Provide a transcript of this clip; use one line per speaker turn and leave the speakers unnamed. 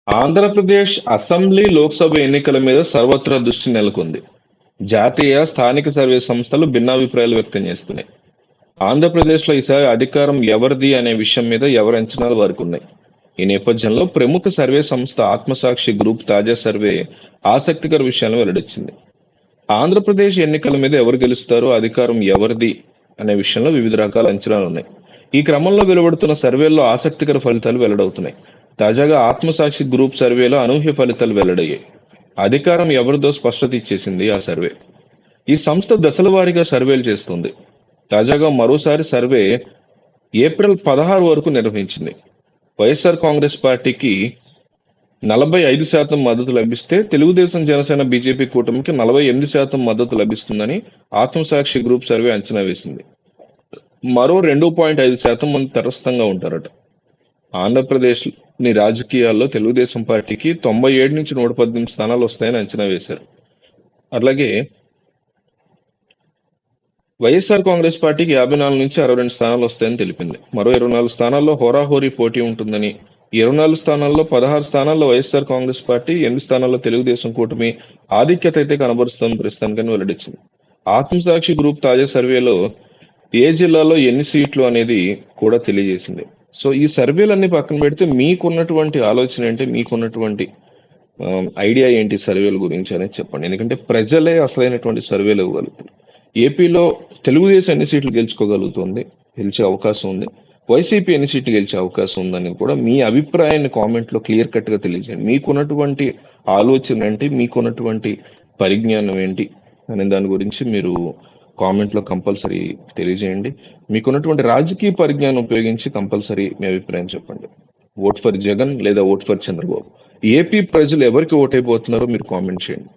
Andhra Pradesh assembly, Lok Sabha ఎన్నికల మీద సర్వత్రా దృష్టి నెలకొంది. జాతీయ, స్థానిక సర్వే సంస్థలు భిన్నాభిప్రాయాలు వ్యక్తం చేస్తున్నాయి. ఆంధ్రప్రదేశ్లో ఈసారి అధికారం ఎవరిది అనే విషయం మీద ఎవరి అంచనాలు వారికి ఉన్నాయి. ఈ నేపథ్యంలో ప్రముఖ సర్వే సంస్థ ఆత్మసాక్షి గ్రూప్ తాజా సర్వే ఆసక్తికర విషయాలను వెల్లడించింది. ఆంధ్రప్రదేశ్ ఎన్నికల మీద ఎవరు గెలుస్తారో, అధికారం ఎవరిది అనే విషయంలో వివిధ రకాల అంచనాలు ఉన్నాయి. ఈ క్రమంలో వెలువడుతున్న సర్వేల్లో ఆసక్తికర ఫలితాలు వెల్లడవుతున్నాయి. తాజాగా ఆత్మసాక్షి గ్రూప్ సర్వేలో అనూహ్య ఫలితాలు వెల్లడయ్యాయి. అధికారం ఎవరిదో స్పష్టత ఇచ్చేసింది ఆ సర్వే. ఈ సంస్థ దశల వారీగా సర్వేలు చేస్తుంది. తాజాగా మరోసారి సర్వే ఏప్రిల్ 16 వరకు నిర్వహించింది. వైఎస్ఆర్ కాంగ్రెస్ పార్టీకి 45% మద్దతు లభిస్తే, తెలుగుదేశం, జనసేన, బీజేపీ కూటమికి 48% మద్దతు లభిస్తుందని ఆత్మసాక్షి గ్రూప్ సర్వే అంచనా వేసింది. మరో 2.5% మంది తటస్థంగా ఉంటారట. ఆంధ్రప్రదేశ్ని రాజకీయాల్లో తెలుగుదేశం పార్టీకి 97 నుంచి 118 స్థానాలు వస్తాయని అంచనా వేశారు. అలాగే వైఎస్ఆర్ కాంగ్రెస్ పార్టీకి 54 నుంచి 62 స్థానాలు వస్తాయని తెలిపింది. మరో 24 స్థానాల్లో హోరాహోరీ పోటీ ఉంటుందని, 24 స్థానాల్లో 16 స్థానాల్లో వైఎస్ఆర్ కాంగ్రెస్ పార్టీ, 8 స్థానాల్లో తెలుగుదేశం కూటమి ఆధిక్యత అయితే కనబరుస్తుందని ప్రస్తుతానికని వెల్లడించింది. ఆత్మసాక్షి గ్రూప్ తాజా సర్వేలో ఏ జిల్లాలో ఎన్ని సీట్లు అనేది కూడా తెలియజేసింది. సో ఈ సర్వేలన్నీ పక్కన పెడితే మీకున్నటువంటి ఆలోచన ఏంటి, మీకున్నటువంటి ఐడియా ఏంటి సర్వేల గురించి అనేది చెప్పండి. ఎందుకంటే ప్రజలే అసలైనటువంటి సర్వేలు ఇవ్వగలుగుతారు. ఏపీలో తెలుగుదేశం ఎన్ని సీట్లు గెలిచే అవకాశం ఉంది, వైసీపీ ఎన్ని సీట్లు గెలిచే అవకాశం ఉందని కూడా మీ అభిప్రాయాన్ని కామెంట్లో క్లియర్ కట్గా తెలియజేయండి. మీకున్నటువంటి ఆలోచన ఏంటి, మీకున్నటువంటి పరిజ్ఞానం ఏంటి అనే దాని గురించి మీరు కామెంట్లో కంపల్సరీ తెలియజేయండి. మీకున్నటువంటి రాజకీయ పరిజ్ఞానం ఉపయోగించి కంపల్సరీ మీ అభిప్రాయం చెప్పండి. ఓట్ ఫర్ జగన్ లేదా ఓట్ ఫర్ చంద్రబాబు. ఏపీ ప్రజలు ఎవరికి ఓటైపోతున్నారో మీరు కామెంట్ చేయండి.